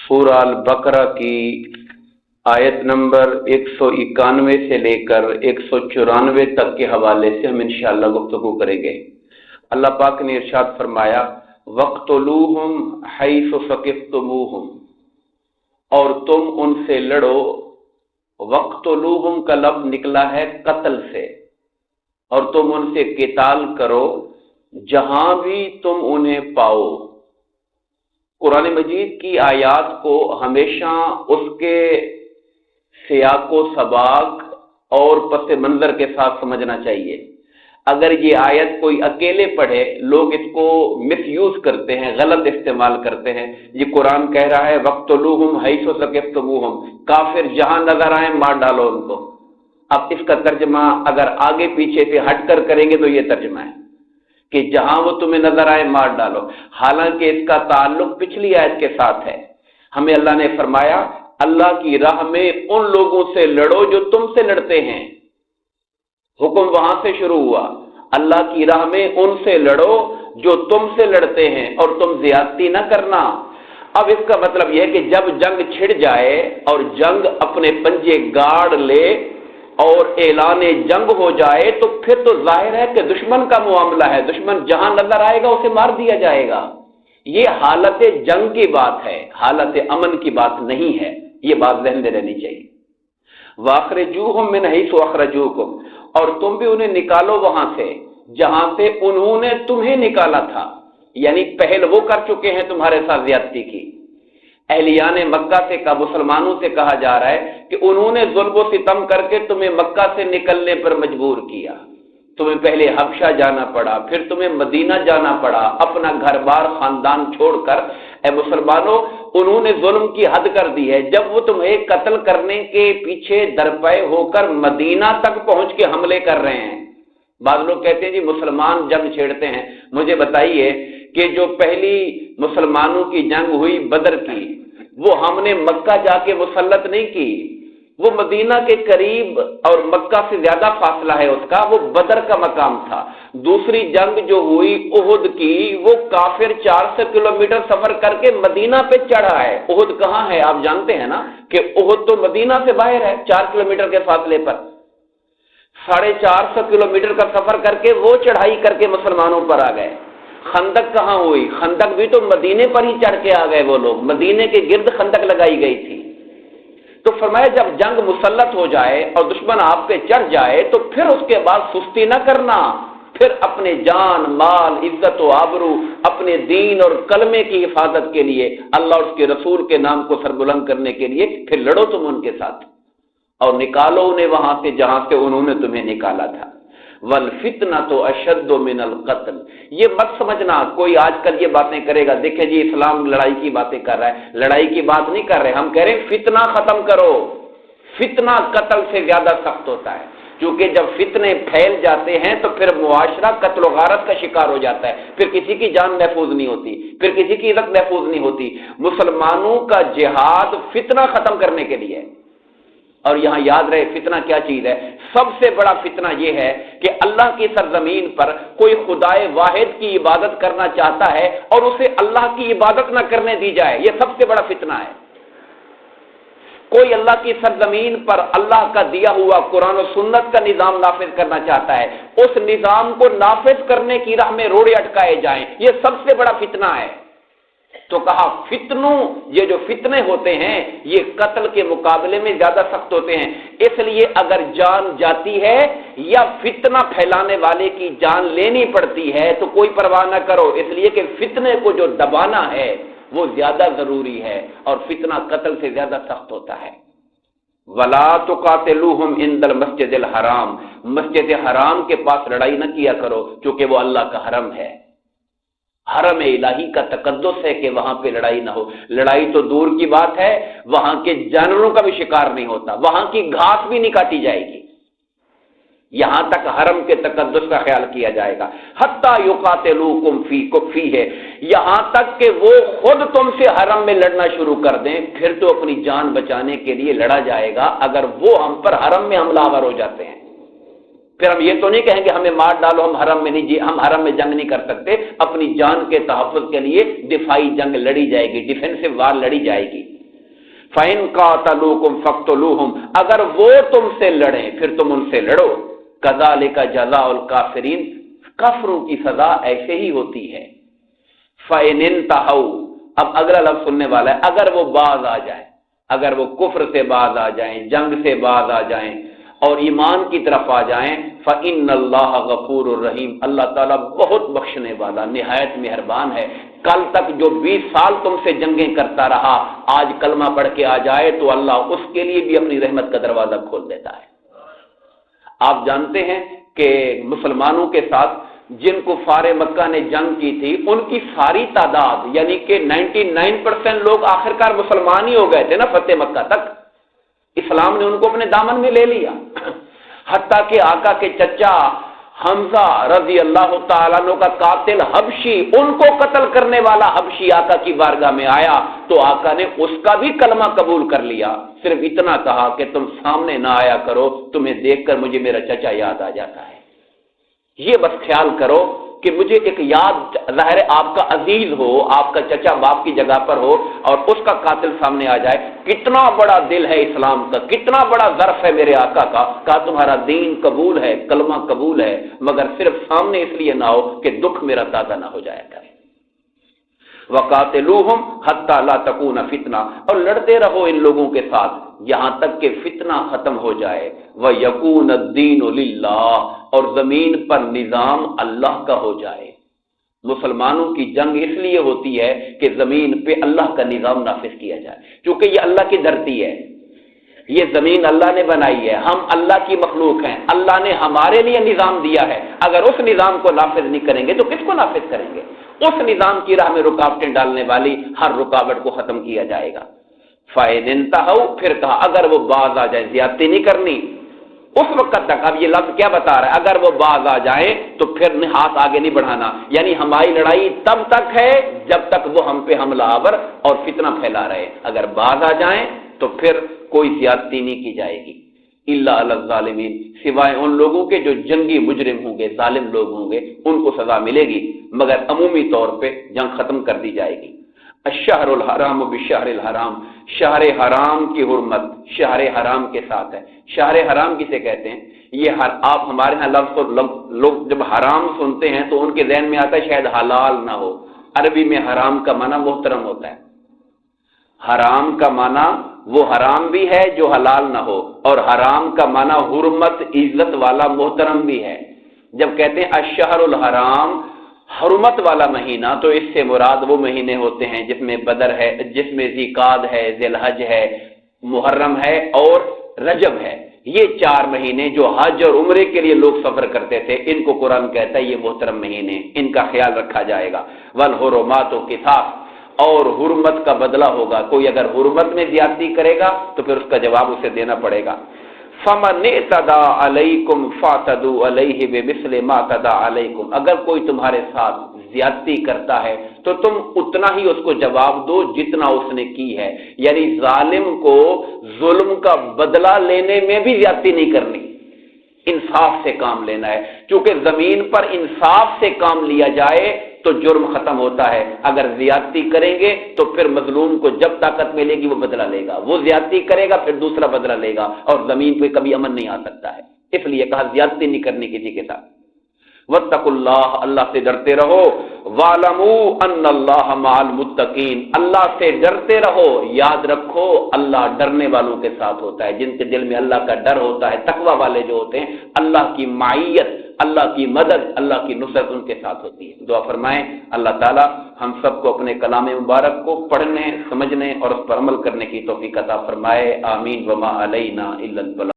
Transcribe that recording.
सूरह अल-बकरा की आयत नंबर 191 से लेकर 194 तक के हवाले से हम इंशाअल्लाह गुफ्तगू करेंगे। अल्लाह पाक ने इरशाद फरमाया, वक्तुलूहुम हैसु सकिफ्तुमूहुम, और तुम उनसे लड़ो। वक्तुलूहुम का लफ्ज़ निकला है कत्ल से, और तुम उनसे किताल करो जहां भी तुम उन्हें पाओ। कुरान मजीद की आयात को हमेशा उसके सियाको सबाक और पस मंजर के साथ समझना चाहिए। अगर ये आयत कोई अकेले पढ़े, लोग इसको मिसयूज करते हैं, गलत इस्तेमाल करते हैं। ये कुरान कह रहा है वक्तुलूहुम हैसु सकिफ्तुमूहुम, काफिर जहां नजर आए मार डालो उनको। अब इसका तर्जमा अगर आगे पीछे से हटकर करेंगे तो ये तर्जमा है कि जहां वो तुम्हें नजर आए मार डालो। हालांकि इसका ताल्लुक पिछली आयत के साथ है। हमें अल्लाह ने फरमाया अल्लाह की राह में उन लोगों से लड़ो जो तुमसे लड़ते हैं। हुक्म वहां से शुरू हुआ, अल्लाह की राह में उनसे लड़ो जो तुमसे लड़ते हैं और तुम ज्यादती न करना। अब इसका मतलब यह है कि जब जंग छिड़ जाए और जंग अपने पंजे गाड़ ले और ऐलाने जंग हो जाए तो फिर तो जाहिर है कि दुश्मन का मामला है, दुश्मन जहां नजर आएगा उसे मार दिया जाएगा। ये हालत जंग की बात है, हालत अमन की बात नहीं है। ये बात ज़हन में रहनी चाहिए। वाखरजूहुम मिन हैसु अखरजूकुम, और तुम भी उन्हें निकालो वहां से जहां से उन्होंने तुम्हें निकाला था। यानी पहल वो कर चुके हैं तुम्हारे साथ ज्यादती की। अहलियान मक्का से का मुसलमानों से कहा जा रहा है कि उन्होंने जुल्म व सितम करके तुम्हें मक्का से निकलने पर मजबूर किया। तुम्हें पहले हबशा जाना पड़ा, फिर तुम्हें मदीना जाना पड़ा, अपना घर बार खानदान छोड़कर। ए मुसलमानों, उन्होंने जुल्म की हद कर दी है। जब वो तुम्हें कत्ल करने के पीछे दरपे होकर मदीना तक पहुंच के हमले कर रहे हैं। बाद लोग कहते हैं जी मुसलमान जंग छेड़ते हैं। मुझे बताइए कि जो पहली मुसलमानों की जंग हुई बदर की, वो हमने मक्का जाके मुसल्लत नहीं की, वो मदीना के करीब और मक्का से ज्यादा फासला है उसका, वो बदर का मकाम था। दूसरी जंग जो हुई उहुद की, वो काफिर 400 किलोमीटर सफर करके मदीना पे चढ़ा है। उहुद कहाँ है आप जानते हैं ना कि उहुद तो मदीना से बाहर है, 4 किलोमीटर के फासले पर। 450 किलोमीटर का सफर करके वो चढ़ाई करके मुसलमानों पर आ गए। खंदक कहाँ हुई? खंदक भी तो मदीने पर ही चढ़ के आ गए वो लोग, मदीने के गिर्द खंदक लगाई गई थी। तो फरमाया जब जंग मुसल्लत हो जाए और दुश्मन आप पे चढ़ जाए तो फिर उसके बाद सुस्ती न करना, फिर अपने जान माल इज्जत व आबरू, अपने दीन और कलमे की हिफाजत के लिए, अल्लाह और उसके रसूल के नाम को सरबुलंद करने के लिए फिर लड़ो तुम उनके साथ और निकालो उन्हें वहां से जहां से उन्होंने तुम्हें निकाला था। वल फितना तो अशद्दु मिनल कत्ल, ये मत समझना कोई आजकल ये बातें करेगा, देखें जी इस्लाम लड़ाई की बातें कर रहा है। लड़ाई की बात नहीं कर रहे हम, कह रहे फितना खत्म करो। फितना कत्ल से ज्यादा सख्त होता है, क्योंकि जब फितने फैल जाते हैं तो फिर मुआशरा कत्ल गारत का शिकार हो जाता है, फिर किसी की जान महफूज नहीं होती, फिर किसी की इज्जत महफूज नहीं होती। मुसलमानों का जिहाद फितना खत्म करने के लिए है। और यहां याद रहे फितना क्या चीज है। सबसे बड़ा फितना यह है कि अल्लाह की सरजमीन पर कोई खुदाए वाहिद की इबादत करना चाहता है और उसे अल्लाह की इबादत न करने दी जाए, यह सबसे बड़ा फितना है। कोई अल्लाह की सरजमीन पर अल्लाह का दिया हुआ कुरान और सुन्नत का निजाम नाफिज करना चाहता है, उस निजाम को नाफिज करने की राह में रोड़े अटकाए जाएं, यह सबसे बड़ा फितना है। तो कहा फितनों, ये जो फितने होते हैं ये कत्ल के मुकाबले में ज्यादा सख्त होते हैं। इसलिए अगर जान जाती है या फितना फैलाने वाले की जान लेनी पड़ती है तो कोई परवाह न करो, इसलिए कि फितने को जो दबाना है वो ज्यादा जरूरी है और फितना कत्ल से ज्यादा सख्त होता है। वला तुकातिलूहुम इंदल मस्जिदिल हराम, मस्जिद हराम के पास लड़ाई न किया करो क्योंकि वो अल्लाह का हरम है। हरम इलाही का तकद्दुस है कि वहां पे लड़ाई ना हो। लड़ाई तो दूर की बात है, वहां के जानवरों का भी शिकार नहीं होता, वहां की घास भी नहीं काटी जाएगी। यहां तक हरम के तकद्दुस का ख्याल किया जाएगा। हत्ता युकातिलूकुम फी है, यहां तक कि वो खुद तुमसे हरम में लड़ना शुरू कर दें, फिर तो अपनी जान बचाने के लिए लड़ा जाएगा। अगर वो हम पर हरम में हमलावर हो जाते हैं फिर हम ये तो नहीं कहेंगे हमें मार डालो, हम हरम में नहीं, हम हरम में जंग नहीं कर सकते। अपनी जान के तहफ़्फ़ुज़ के लिए दिफाई जंग लड़ी जाएगी, डिफेंसिव वार लड़ी जाएगी। فَإِن قَاتَلُوكُمْ فَاقْتُلُوهُمْ، اگر وہ تم سے لڑیں پھر تم ان سے لڑو، كَذَلِكَ جَزَاءُ الْكَافِرِينَ، کافروں کی سزا ایسے ہی ہوتی ہے۔ فَإِنِ انْتَهَوْا، اب اگلا لفظ سننے والا ہے، اگر وہ باز آ جائیں، اگر وہ کفر سے باز آ جائیں، جنگ سے باز آ جائیں اور ایمان کی طرف آ جائیں، فَإِنَّ اللَّهَ غَفُورٌ رَحِيمٌ، اللہ تعالیٰ بہت بخشنے والا نہایت مہربان ہے۔ کل تک جو 20 سال تم سے جنگیں کرتا رہا، آج کلمہ پڑھ کے آ جائے تو اللہ اس کے لیے بھی اپنی رحمت کا دروازہ کھول دیتا ہے۔ آپ جانتے ہیں کہ مسلمانوں کے ساتھ جن کفار مکہ نے جنگ کی تھی، ان کی ساری تعداد یعنی کہ 99% لوگ آخرکار مسلمان ہی ہو گئے تھے نا فتح مکہ تک۔ اسلام نے ان کو اپنے دامن میں لے لیا، حتیٰ کہ آقا کے چچا حمزہ رضی اللہ تعالیٰ عنہ کا قاتل حبشی، ان کو قتل کرنے والا حبشی آقا کی بارگاہ میں آیا تو آقا نے اس کا بھی کلمہ قبول کر لیا، صرف اتنا کہا کہ تم سامنے نہ آیا کرو، تمہیں دیکھ کر مجھے میرا چچا یاد آ جاتا ہے۔ یہ بس خیال کرو کہ مجھے ایک یاد، ظاہر آپ کا عزیز ہو، آپ کا چچا باپ کی جگہ پر ہو اور اس کا قاتل سامنے آ جائے، کتنا بڑا دل ہے اسلام کا، کتنا بڑا ظرف ہے میرے آقا کا، کہا تمہارا دین قبول ہے، کلمہ قبول ہے، مگر صرف سامنے اس لیے نہ ہو کہ دکھ میرا تازہ نہ ہو جایا کرے۔ وَقَاتِلُوهُمْ حَتَّى لَا تَكُونَ فِتْنَةٌ، اور لڑتے رہو ان لوگوں کے ساتھ یہاں تک کہ فتنہ ختم ہو جائے، وَيَكُونَ الدِّينُ لِلَّهِ، اور زمین پر نظام اللہ کا ہو جائے۔ مسلمانوں کی جنگ اس لیے ہوتی ہے کہ زمین پہ اللہ کا نظام نافذ کیا جائے، کیونکہ یہ اللہ کی دھرتی ہے، یہ زمین اللہ نے بنائی ہے، ہم اللہ کی مخلوق ہیں، اللہ نے ہمارے لیے نظام دیا ہے، اگر اس نظام کو نافذ نہیں کریں گے تو کس کو نافذ کریں گے؟ اس نظام کی راہ میں رکاوٹیں ڈالنے والی ہر رکاوٹ کو ختم کیا جائے گا۔ فَإِنِ انْتَهَوْا، پھر کہا اگر وہ باز آ جائیں، زیادتی نہیں کرنی اس وقت تک۔ اب یہ لفظ کیا بتا رہا ہے؟ اگر وہ باز آ جائیں تو پھر ہاتھ آگے نہیں بڑھانا، یعنی ہماری لڑائی تب تک ہے جب تک وہ ہم پہ حملہ آور اور فتنہ پھیلا رہے، اگر باز آ جائیں تو پھر کوئی زیادتی نہیں کی جائے گی۔ الا علی الظالمین، سوائے ان لوگوں کے جو جنگی مجرم ہوں گے، ظالم لوگ ہوں گے، ان کو سزا ملے گی، مگر عمومی طور پہ جنگ ختم کر دی جائے گی۔ الشہر الحرام بالشہر الحرام، شہر حرام کی حرمت شہر حرام کے ساتھ ہے۔ شہر حرام کسے کہتے ہیں؟ یہ آپ ہمارے ہاں لفظ لوگ جب حرام سنتے ہیں تو ان کے ذہن میں آتا ہے شاید حلال نہ ہو، عربی میں حرام کا معنی محترم ہوتا ہے۔ حرام کا معنی وہ حرام بھی ہے جو حلال نہ ہو، اور حرام کا معنی حرمت، عزت والا، محترم بھی ہے۔ جب کہتے ہیں الشہر الحرام، حرمت والا مہینہ، تو اس سے مراد وہ مہینے ہوتے ہیں جس میں بدر ہے، جس میں ذیقعد ہے، ذی الحج ہے، محرم ہے اور رجب ہے۔ یہ 4 مہینے جو حج اور عمرے کے لیے لوگ سفر کرتے تھے، ان کو قرآن کہتا ہے یہ محترم مہینے، ان کا خیال رکھا جائے گا۔ والحرمات قصاص، اور حرمت کا بدلہ ہوگا، کوئی اگر حرمت میں زیادتی کرے گا تو پھر اس کا جواب اسے دینا پڑے گا۔ فَمَنِ اعْتَدَىٰ عَلَيْكُمْ فَاعْتَدُوا عَلَيْهِ بِمِثْلِ مَا اعْتَدَىٰ عَلَيْكُمْ، اگر کوئی تمہارے ساتھ زیادتی کرتا ہے تو تم اتنا ہی اس کو جواب دو جتنا اس نے کی ہے، یعنی ظالم کو ظلم کا بدلہ لینے میں بھی زیادتی نہیں کرنی، انصاف سے کام لینا ہے، کیونکہ زمین پر انصاف سے کام لیا جائے تو جرم ختم ہوتا ہے۔ اگر زیادتی کریں گے تو پھر مظلوم کو جب طاقت ملے گی وہ بدلہ لے گا، وہ زیادتی کرے گا پھر دوسرا بدلہ لے گا، اور زمین پہ کبھی امن نہیں آ سکتا ہے۔ اس لیے کہا زیادتی نہیں کرنی کسی کے ساتھ۔ واتقوا اللہ، اللہ سے ڈرتے رہو۔ وَاعْلَمُوا أَنَّ اللَّهَ مَعَ الْمُتَّقِينَ، اللہ سے ڈرتے رہو، یاد رکھو اللہ ڈرنے والوں کے ساتھ ہوتا ہے، جن کے دل میں اللہ کا ڈر ہوتا ہے، تقوی والے جو ہوتے ہیں، اللہ کی معیت، اللہ کی مدد، اللہ کی نصرت ان کے ساتھ ہوتی ہے۔ دعا فرمائیں اللہ تعالی ہم سب کو اپنے کلام مبارک کو پڑھنے، سمجھنے اور اس پر عمل کرنے کی توفیق عطا فرمائے، آمین۔ وما علینا الا البلاغ۔